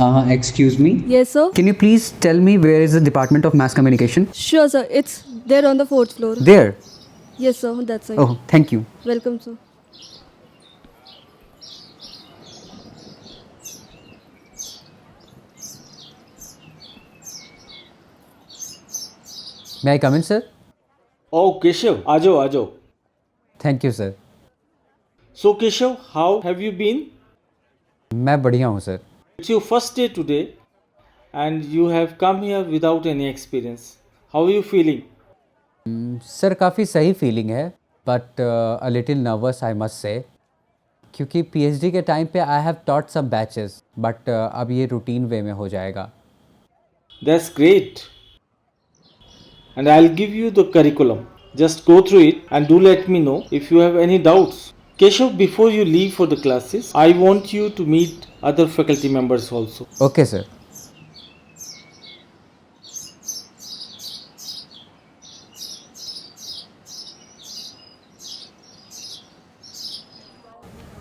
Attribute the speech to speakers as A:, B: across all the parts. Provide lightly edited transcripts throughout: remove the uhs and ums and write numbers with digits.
A: Excuse me.
B: Yes, sir.
A: Can you please tell me where is the Department of Mass Communication?
B: Sure, sir. It's there on the 4th floor.
A: There.
B: Yes, sir. That's right.
A: Oh, thank you.
B: Welcome, sir.
A: May I come in, sir?
C: Oh, Keshav, आ जाओ आ जाओ.
A: Thank you, sir.
C: So Keshav, how have you been?
A: मैं बढ़िया हूँ sir.
C: It's your first day today and you have come here without any experience. How are you feeling?
A: Sir काफ़ी सही feeling है but a little nervous I must say, क्योंकि PhD के time पे I have taught some batches but अब ये routine वे में हो जाएगा.
C: That's great. And I'll give you the curriculum. Just go through it and do let me know if you have any doubts. Keshav, before you leave for the classes, I want you to meet other faculty members also.
A: Okay sir.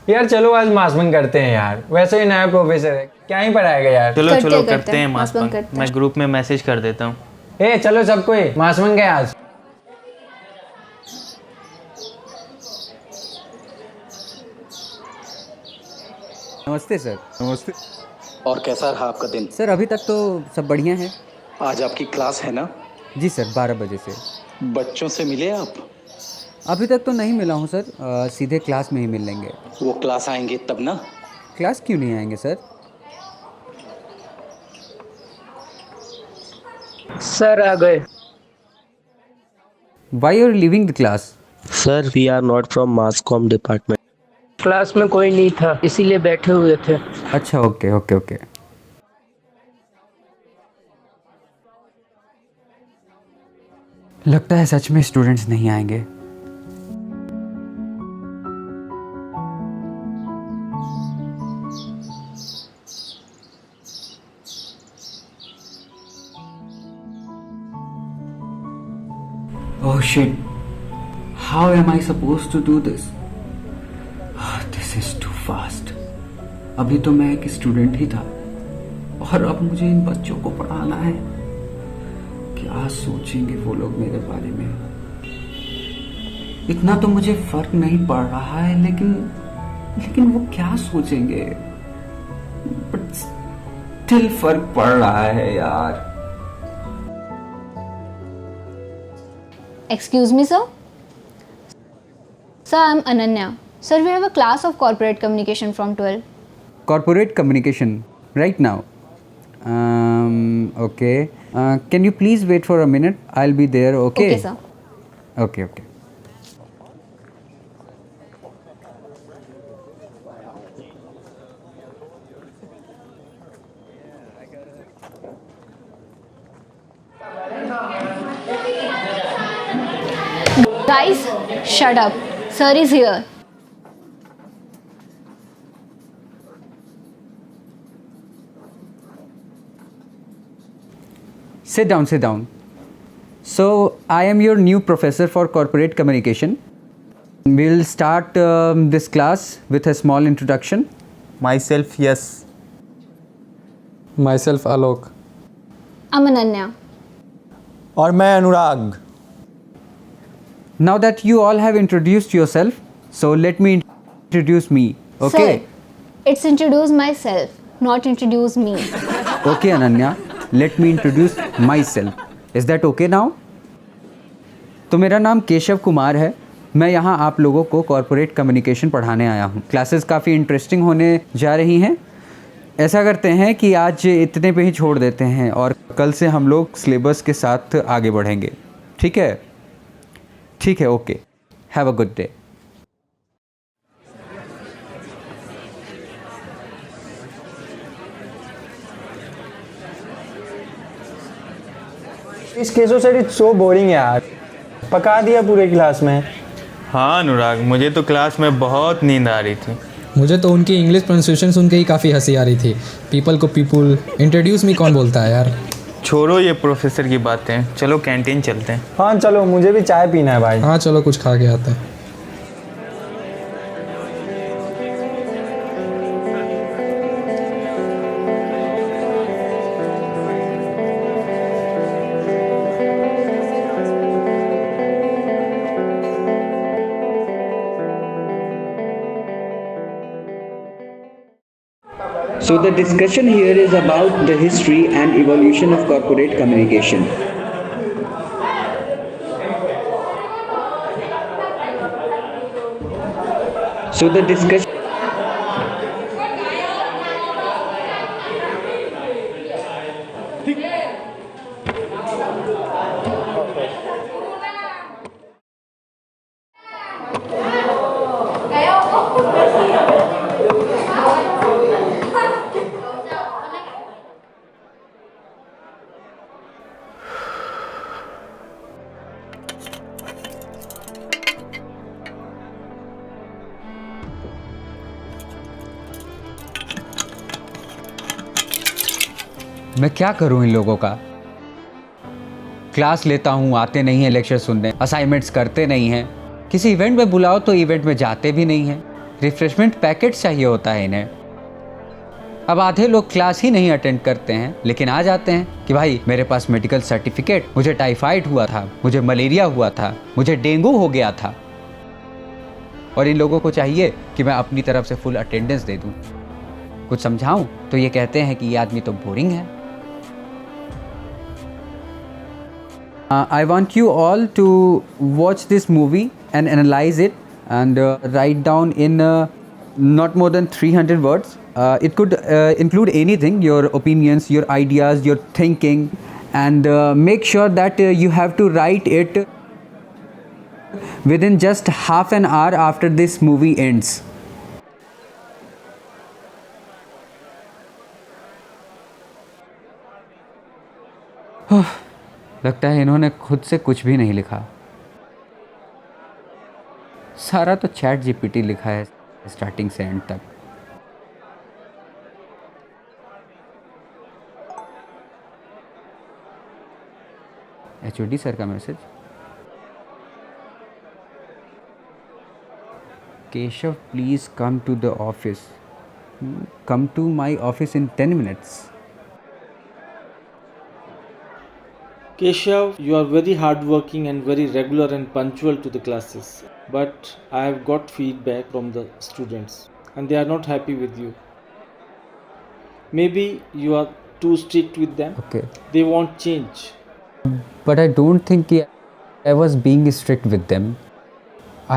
D: यार चलो आज mass bunk करते हैं यार, वैसे ही नया professor है, क्या ही पढ़ाएगा यार.
E: चलो करते हैं मास बंक. मैं ग्रुप में मैसेज कर देता हूँ.
D: ए चलो सब कोई मास बंक है आज.
A: नमस्ते सर.
F: नमस्ते. और कैसा रहा आपका दिन?
A: सर अभी तक तो सब बढ़िया है.
F: आज आपकी क्लास है ना?
A: जी सर, 12 बजे से.
F: बच्चों से मिले आप?
A: अभी तक तो नहीं मिला हूँ सर. सीधे क्लास में ही मिल लेंगे.
F: वो क्लास आएंगे तब ना?
A: क्लास क्यों नहीं आएंगे सर?
G: सर आ गए.
A: Why you are leaving the class?
G: Sir we are not from mass com department. Class में कोई नहीं था इसीलिए बैठे हुए थे.
A: अच्छा ओके ओके ओके. लगता है सच में स्टूडेंट्स नहीं आएंगे. Oh shit. How am I supposed to do this? This is too fast. अभी तो मैं एक स्टूडेंट ही था और अब मुझे इन बच्चों को पढ़ाना है. क्या सोचेंगे वो लोग मेरे बारे में? इतना तो मुझे फर्क नहीं पड़ रहा है, लेकिन वो क्या सोचेंगे? बट स्टिल फर्क पड़ रहा है यार.
H: Excuse me, sir. Sir, I'm Ananya. Sir, we have a class of corporate communication from 12.
A: Corporate communication, right now. Okay. Can you please wait for a minute? I'll be there, okay?
H: Okay, sir.
A: Okay, okay.
H: Guys, shut up. Sir is here.
A: Sit down, sit down. So, I am your new professor for corporate communication. We'll start this class with a small introduction.
E: Myself, yes.
D: Myself Alok.
H: I'm Ananya.
D: और मैं अनुराग.
A: Now that you all have introduced yourself, so let me introduce me, okay?
H: Sir, it's introduce myself, not introduce me.
A: Okay, Ananya, let me introduce myself. Is that okay now? तो मेरा नाम केशव कुमार है. मैं यहाँ आप लोगों को कॉर्पोरेट कम्युनिकेशन पढ़ाने आया हूँ. क्लासेस काफ़ी इंटरेस्टिंग होने जा रही हैं. ऐसा करते हैं कि आज इतने पे ही छोड़ देते हैं और कल से हम लोग सिलेबस के साथ आगे बढ़ेंगे. ठीक है? ठीक है, okay. Have a good day.
D: इस केसो सर इट्स सो बोरिंग यार, पका दिया पूरे क्लास में.
E: हाँ अनुराग, मुझे तो क्लास में बहुत नींद आ रही थी.
I: मुझे तो उनकी इंग्लिश प्रोनाउंसिएशन सुन के ही काफ़ी हंसी आ रही थी. पीपल को पीपुल, इंट्रोड्यूस मी कौन बोलता है यार.
E: छोड़ो ये प्रोफेसर की बातें, चलो कैंटीन चलते हैं.
D: हाँ चलो, मुझे भी चाय पीना है भाई.
I: हाँ चलो कुछ खा के आते हैं.
A: So the discussion here is about the history and evolution of corporate communication. So the discussion मैं क्या करूं इन लोगों का? क्लास लेता हूं, आते नहीं हैं लेक्चर सुनने, असाइनमेंट्स करते नहीं हैं, किसी इवेंट में बुलाओ तो इवेंट में जाते भी नहीं हैं, रिफ्रेशमेंट पैकेट चाहिए होता है इन्हें। अब आधे लोग क्लास ही नहीं अटेंड करते हैं, लेकिन आ जाते हैं कि भाई मेरे पास मेडिकल सर्टिफिकेट, मुझे टाइफाइड हुआ था, मुझे मलेरिया हुआ था, मुझे डेंगू हो गया था। और इन लोगों को चाहिए कि मैं अपनी तरफ से फुल अटेंडेंस दे दूं। कुछ समझाऊं तो ये कहते हैं कि ये आदमी तो बोरिंग है। I want you all to watch this movie and analyze it and write down in not more than 300 words. It could include anything, your opinions, your ideas, your thinking, and make sure that you have to write it within just half an hour after this movie ends. लगता है इन्होंने खुद से कुछ भी नहीं लिखा, सारा तो चैट जीपीटी लिखा है स्टार्टिंग से एंड तक। एचओडी सर का message, Keshav please come to the office, come to my office in 10 minutes.
C: Keshav, you are very hardworking and very regular and punctual to the classes. But I have got feedback from the students and they are not happy with you. Maybe you are too strict with them.
A: Okay.
C: They want change.
A: But I don't think I was being strict with them.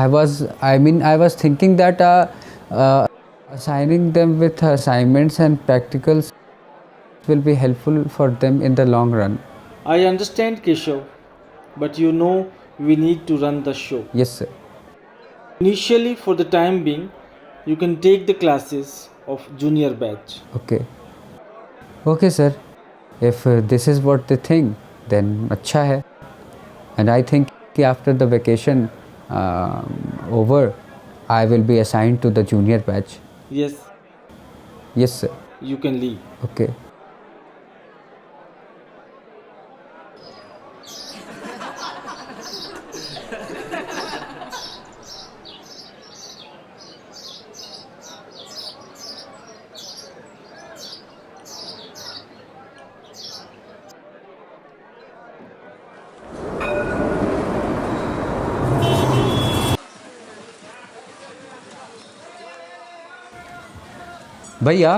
A: I was thinking that assigning them with assignments and practicals will be helpful for them in the long run.
C: I understand, Keshav, but you know we need to run the show.
A: Yes, sir.
C: Initially, for the time being, you can take the classes of junior batch.
A: Okay. Okay, sir. If this is what they think, then अच्छा है. And I think कि after the vacation over, I will be assigned to the junior batch.
C: Yes,
A: Yes, sir.
C: you can leave.
A: Okay. भैया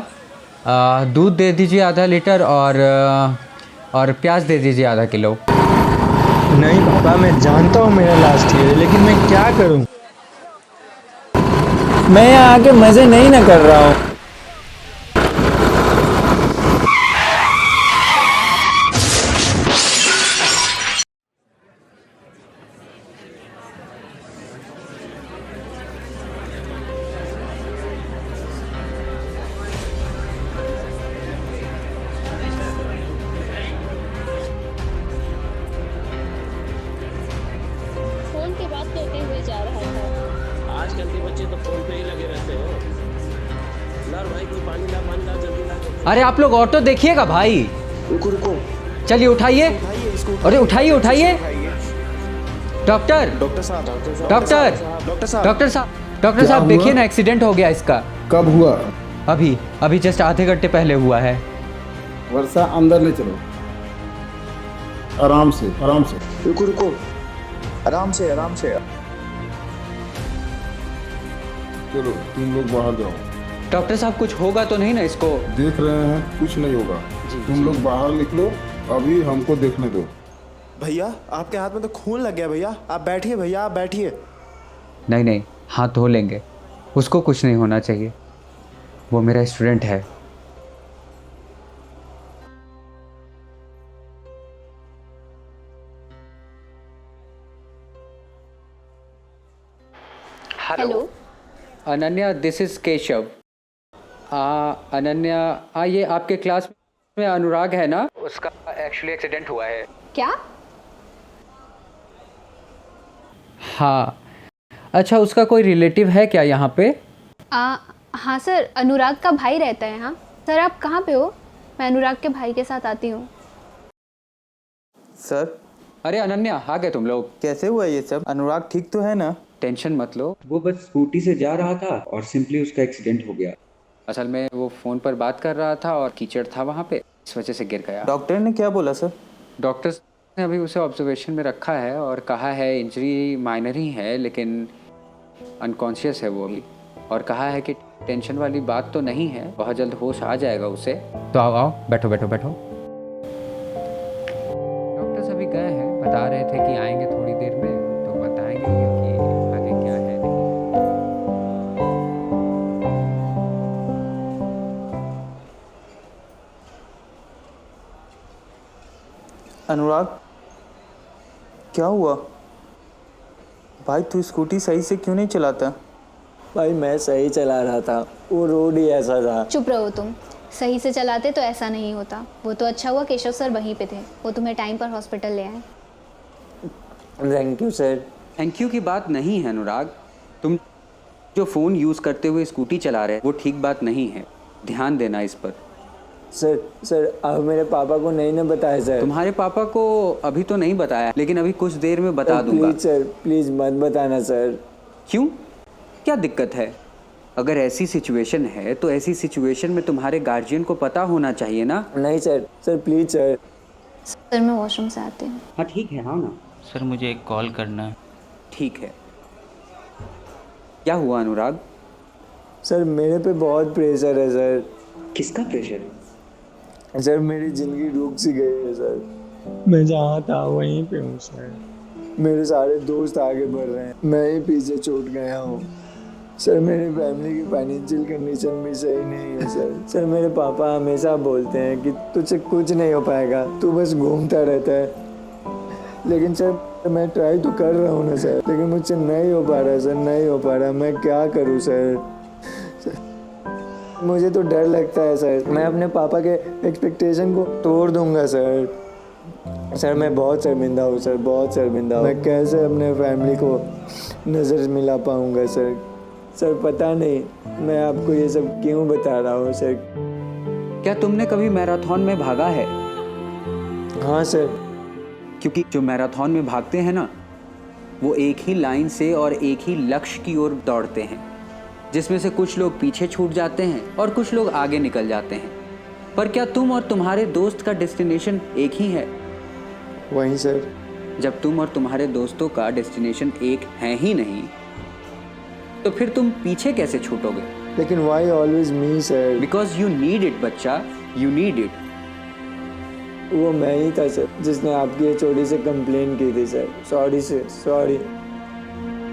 A: दूध दे दीजिए आधा litre और प्याज दे दीजिए आधा किलो।
D: नहीं पापा, मैं जानता हूँ मेरा लास्ट ईयर है, लेकिन मैं क्या करूँ? मैं यहाँ आके मज़े नहीं ना कर रहा हूँ।
B: फोन की बात करते हुए जा रहा था।
G: आजकल के बच्चे तो फोन पे ही लगे रहते हो। लाल भाई कोई पानी ला जल्दी ला।
A: अरे आप लोग ऑटो देखिएगा भाई।
G: रुको रुको।
A: चलिए उठाइए। अरे उठाइए उठाइए। डॉक्टर साहब देखिए ना, एक्सीडेंट हो गया इसका।
J: कब हुआ?
A: अभी जस्ट आधे घंटे पहले हुआ है।
J: वर्षा अंदर ले चलो, आराम से।
G: रुको आराम से।
J: चलो तुम लोग बाहर जाओ।
A: डॉक्टर साहब कुछ होगा तो नहीं ना इसको?
J: देख रहे हैं कुछ नहीं होगा। तुम लोग बाहर निकलो, अभी हमको देखने दो।
K: भैया आपके हाथ में तो खून लग गया भैया, आप बैठिए भैया, आप बैठिए।
A: नहीं नहीं, हाथ धो लेंगे, उसको कुछ नहीं होना चाहिए, वो मेरा स्टूडेंट है।
H: Hello.
A: Ananya, this is Keshav. Ananya, ये आपके क्लास में अनुराग है ना, उसका एक्चुअली एक्सीडेंट हुआ है।
H: क्या?
A: हाँ। अच्छा, उसका कोई रिलेटिव है क्या यहाँ पे?
H: हाँ सर, अनुराग का भाई रहता है। हाँ सर, आप कहाँ पे हो? मैं अनुराग के भाई के साथ आती हूँ।
E: सर।
A: अरे अनन्या, आ गए तुम लोग।
E: कैसे हुआ ये सब? अनुराग ठीक तो है ना?
A: टेंशन मत लो, वो बस स्कूटी से जा रहा था और सिंपली उसका एक्सीडेंट हो गया। असल में वो फ़ोन पर बात कर रहा था और कीचड़ था वहाँ पे, इस वजह से गिर गया।
E: डॉक्टर ने क्या बोला सर?
A: डॉक्टर्स ने अभी उसे ऑब्जर्वेशन में रखा है और कहा है इंजरी माइनर ही है, लेकिन अनकॉन्शियस है वो अभी, और कहा है कि टेंशन वाली बात तो नहीं है, बहुत जल्द होश आ जाएगा उसे। तो आओ आओ, बैठो बैठो बैठो। डॉक्टर्स अभी गए हैं, बता रहे थे कि आएंगे थोड़ी देर में, तो बताएंगे कि आगे क्या है नहीं।
E: अनुराग, क्या हुआ भाई? तू स्कूटी सही से क्यों नहीं चलाता?
D: भाई मैं सही चला रहा था, वो रोड ही ऐसा था।
H: चुप रहो तुम, सही से चलाते तो ऐसा नहीं होता। वो तो अच्छा हुआ केशव सर वहीं पे थे, वो तुम्हें टाइम पर हॉस्पिटल ले आए।
D: Thank you sir.
A: Thank you की बात नहीं है अनुराग, तुम जो फ़ोन यूज़ करते हुए स्कूटी चला रहे वो ठीक बात नहीं है, ध्यान देना इस पर।
D: सर अब मेरे पापा को नहीं ना बताया सर।
A: तुम्हारे पापा को अभी तो नहीं बताया, लेकिन अभी कुछ देर में बता दूंगा।
D: प्लीज सर, प्लीज मत बताना सर।
A: क्यों, क्या दिक्कत है? अगर ऐसी सिचुएशन है तो ऐसी सिचुएशन में तुम्हारे गार्जियन को पता होना चाहिए ना।
D: नहीं सर प्लीज सर।
H: सर मैं वॉशरूम से आती हूँ।
A: हाँ ठीक है, हाँ ना।
F: सर मुझे एक कॉल करना है।
A: ठीक है। क्या हुआ अनुराग?
D: सर मेरे पे बहुत प्रेशर है सर।
A: किसका प्रेशर?
D: सर मेरी ज़िंदगी रुक सी गई है सर। मैं जहाँ था वहीं पे हूँ सर। मेरे सारे दोस्त आगे बढ़ रहे हैं, मैं ही पीछे छूट गया हूँ सर। मेरी फैमिली की फाइनेंशियल कंडीशन भी सही नहीं है सर। मेरे पापा हमेशा बोलते हैं कि तुझसे कुछ नहीं हो पाएगा, तू बस घूमता रहता है। लेकिन सर मैं ट्राई तो कर रहा हूँ ना सर, लेकिन मुझसे नहीं हो पा रहा सर, नहीं हो पा रहा। मैं क्या करूँ सर? मुझे तो डर लगता है सर, मैं अपने पापा के एक्सपेक्टेशन को तोड़ दूंगा सर। मैं बहुत शर्मिंदा हूँ सर, बहुत शर्मिंदा हूँ। मैं कैसे अपने फैमिली को नज़र मिला पाऊंगा सर? पता नहीं मैं आपको ये सब क्यों बता रहा हूँ सर।
A: क्या तुमने कभी मैराथन में भागा है?
D: हाँ सर।
A: क्योंकि जो मैराथन में भागते हैं ना, वो एक ही लाइन से और एक ही लक्ष्य की ओर दौड़ते हैं, जिसमें से कुछ लोग पीछे छूट जाते हैं और कुछ लोग आगे निकल जाते हैं। पर क्या तुम और तुम्हारे दोस्त का डेस्टिनेशन एक ही है?
D: वहीं सर।
A: जब तुम और तुम्हारे दोस्तों का डेस्टिनेशन एक है ही नहीं, तो फिर तुम पीछे कैसे छूटोगे?
D: लेकिन why always me sir?
A: Because you need it बच्चा, यू नीड इट।
D: वो मैं ही था सर जिसने आपकी HOD से कंप्लेन की थी सर। Sorry sir, sorry.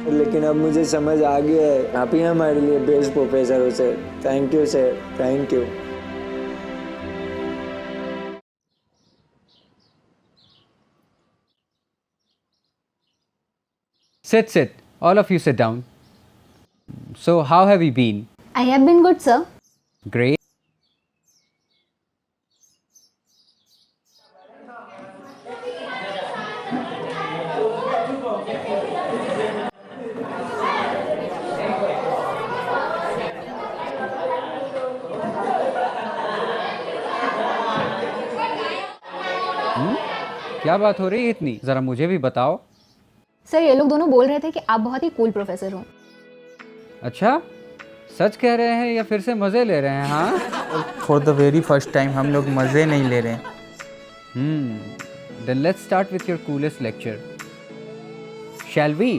D: लेकिन अब मुझे समझ आ गया है, आप ही हमारे लिए बेस्ट प्रोफेसर हो sir. Thank you sir, thank you.
A: Sit. All of you sit down. So, how have you been?
H: I have been good sir.
A: Great. क्या बात हो रही है इतनी? जरा मुझे भी बताओ।
H: सर ये लोग दोनों बोल रहे थे कि आप बहुत ही कूल प्रोफेसर हो।
A: अच्छा, सच कह रहे हैं या फिर से मज़े ले रहे हैं? हाँ,
E: for the very first time हम लोग मज़े नहीं ले रहे हैं।
A: Then let's start with your coolest lecture. Shall we?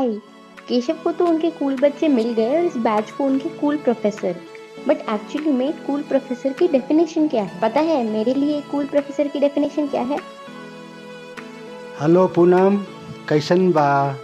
L: भाई, केशव को तो उनके कूल बच्चे मिल गए और इस बैच को उनके कूल प्रोफेसर। बट एक्चुअली में कूल प्रोफेसर की डेफिनेशन क्या है? पता है मेरे लिए कूल प्रोफेसर की डेफिनेशन क्या है?
M: हेलो पूनम, कैसन बा?